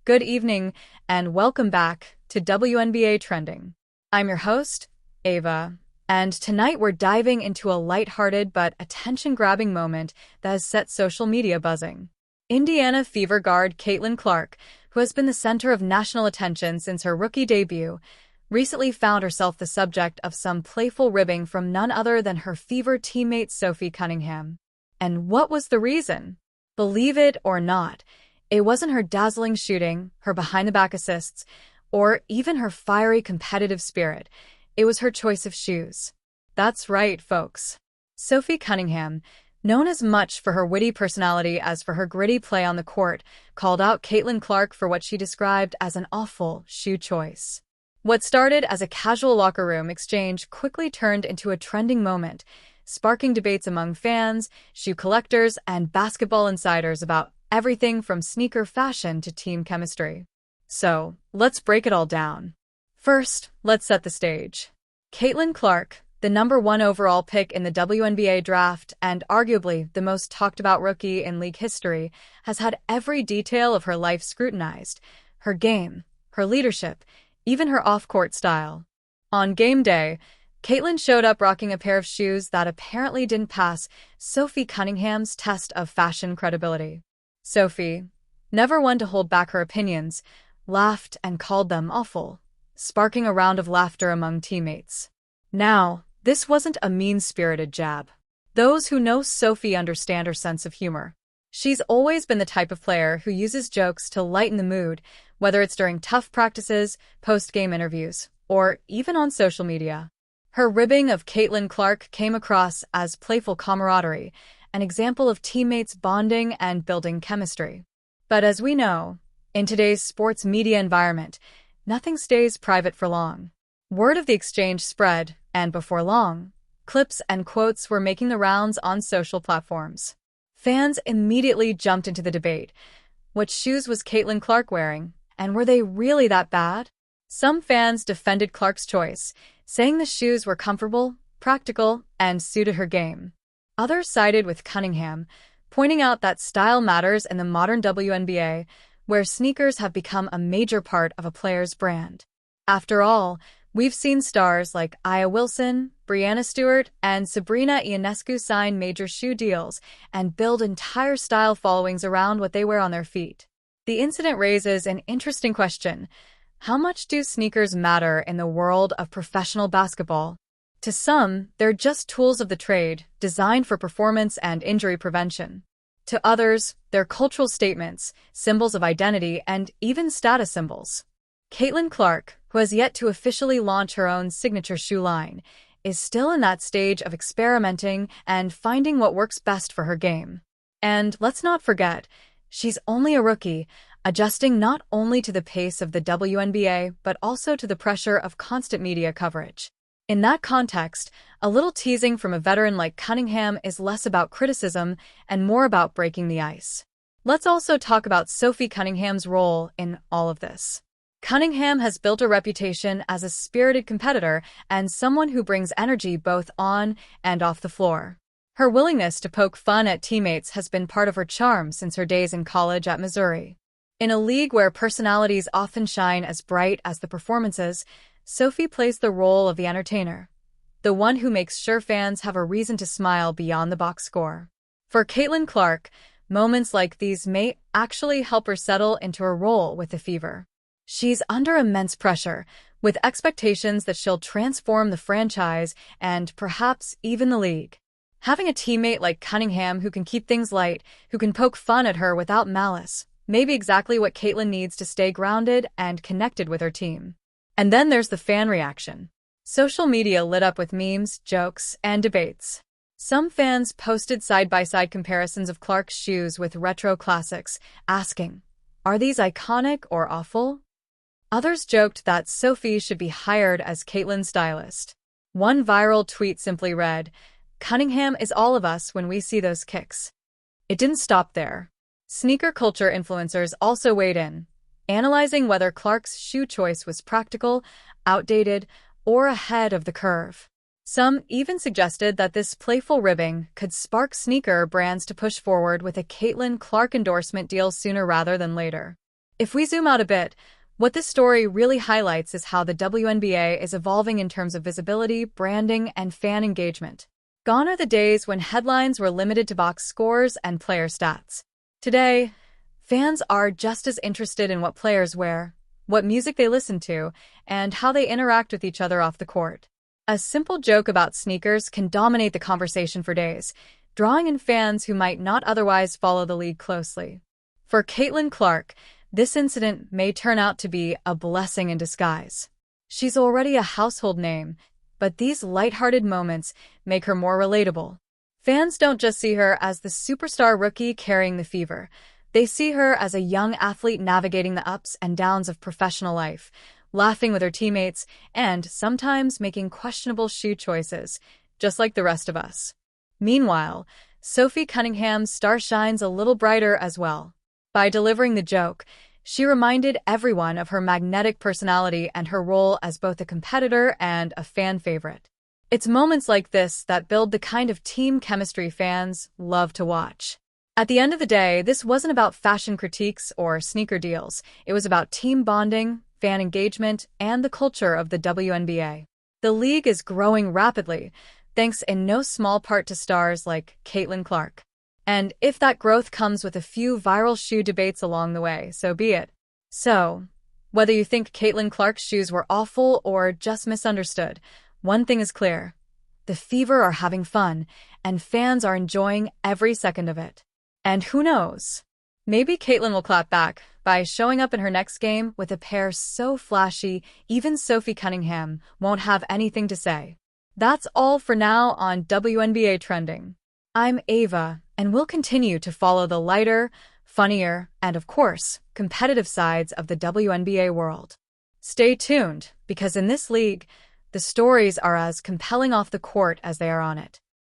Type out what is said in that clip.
Good evening, and welcome back to WNBA Trending. I'm your host, Ava, and tonight we're diving into a lighthearted but attention-grabbing moment that has set social media buzzing. Indiana Fever guard Caitlin Clark, who has been the center of national attention since her rookie debut, recently found herself the subject of some playful ribbing from none other than her Fever teammate Sophie Cunningham. And what was the reason? Believe it or not, it wasn't her dazzling shooting, her behind-the-back assists, or even her fiery competitive spirit. It was her choice of shoes. That's right, folks. Sophie Cunningham, known as much for her witty personality as for her gritty play on the court, called out Caitlin Clark for what she described as an awful shoe choice. What started as a casual locker room exchange quickly turned into a trending moment, sparking debates among fans, shoe collectors, and basketball insiders about everything from sneaker fashion to team chemistry. So, let's break it all down. First, let's set the stage. Caitlin Clark, the #1 overall pick in the WNBA draft and arguably the most talked-about rookie in league history, has had every detail of her life scrutinized: her game, her leadership, even her off-court style. On game day, Caitlin showed up rocking a pair of shoes that apparently didn't pass Sophie Cunningham's test of fashion credibility. Sophie, never one to hold back her opinions, laughed and called them awful, sparking a round of laughter among teammates. Now, this wasn't a mean-spirited jab. Those who know Sophie understand her sense of humor. She's always been the type of player who uses jokes to lighten the mood, whether it's during tough practices, post-game interviews, or even on social media. Her ribbing of Caitlin Clark came across as playful camaraderie, an example of teammates bonding and building chemistry. But as we know, in today's sports media environment, nothing stays private for long. Word of the exchange spread, and before long, clips and quotes were making the rounds on social platforms. Fans immediately jumped into the debate. What shoes was Caitlin Clark wearing, and were they really that bad? Some fans defended Clark's choice, saying the shoes were comfortable, practical, and suited her game. Others sided with Cunningham, pointing out that style matters in the modern WNBA, where sneakers have become a major part of a player's brand. After all, we've seen stars like Aya Wilson, Breanna Stewart, and Sabrina Ionescu sign major shoe deals and build entire style followings around what they wear on their feet. The incident raises an interesting question. How much do sneakers matter in the world of professional basketball? To some, they're just tools of the trade, designed for performance and injury prevention. To others, they're cultural statements, symbols of identity, and even status symbols. Caitlin Clark, who has yet to officially launch her own signature shoe line, is still in that stage of experimenting and finding what works best for her game. And let's not forget, she's only a rookie, adjusting not only to the pace of the WNBA, but also to the pressure of constant media coverage. In that context, a little teasing from a veteran like Cunningham is less about criticism and more about breaking the ice. Let's also talk about Sophie Cunningham's role in all of this. Cunningham has built a reputation as a spirited competitor and someone who brings energy both on and off the floor. Her willingness to poke fun at teammates has been part of her charm since her days in college at Missouri. In a league where personalities often shine as bright as the performances, Sophie plays the role of the entertainer, the one who makes sure fans have a reason to smile beyond the box score. For Caitlin Clark, moments like these may actually help her settle into her role with the Fever. She's under immense pressure, with expectations that she'll transform the franchise and perhaps even the league. Having a teammate like Cunningham who can keep things light, who can poke fun at her without malice, may be exactly what Caitlin needs to stay grounded and connected with her team. And then there's the fan reaction. Social media lit up with memes, jokes, and debates. Some fans posted side-by-side comparisons of Clark's shoes with retro classics, asking, "Are these iconic or awful?" Others joked that Sophie should be hired as Caitlin's stylist. One viral tweet simply read, "Cunningham is all of us when we see those kicks." It didn't stop there. Sneaker culture influencers also weighed in, analyzing whether Clark's shoe choice was practical, outdated, or ahead of the curve. Some even suggested that this playful ribbing could spark sneaker brands to push forward with a Caitlin Clark endorsement deal sooner rather than later. If we zoom out a bit, what this story really highlights is how the WNBA is evolving in terms of visibility, branding, and fan engagement. Gone are the days when headlines were limited to box scores and player stats. Today, fans are just as interested in what players wear, what music they listen to, and how they interact with each other off the court. A simple joke about sneakers can dominate the conversation for days, drawing in fans who might not otherwise follow the league closely. For Caitlin Clark, this incident may turn out to be a blessing in disguise. She's already a household name, but these lighthearted moments make her more relatable. Fans don't just see her as the superstar rookie carrying the fever. They see her as a young athlete navigating the ups and downs of professional life, laughing with her teammates, and sometimes making questionable shoe choices, just like the rest of us. Meanwhile, Sophie Cunningham's star shines a little brighter as well. By delivering the joke, she reminded everyone of her magnetic personality and her role as both a competitor and a fan favorite. It's moments like this that build the kind of team chemistry fans love to watch. At the end of the day, this wasn't about fashion critiques or sneaker deals. It was about team bonding, fan engagement, and the culture of the WNBA. The league is growing rapidly, thanks in no small part to stars like Caitlin Clark. And if that growth comes with a few viral shoe debates along the way, so be it. So, whether you think Caitlin Clark's shoes were awful or just misunderstood, one thing is clear. The Fever are having fun, and fans are enjoying every second of it. And who knows? Maybe Caitlin will clap back by showing up in her next game with a pair so flashy, even Sophie Cunningham won't have anything to say. That's all for now on WNBA Trending. I'm Ava, and we'll continue to follow the lighter, funnier, and of course, competitive sides of the WNBA world. Stay tuned, because in this league, the stories are as compelling off the court as they are on it.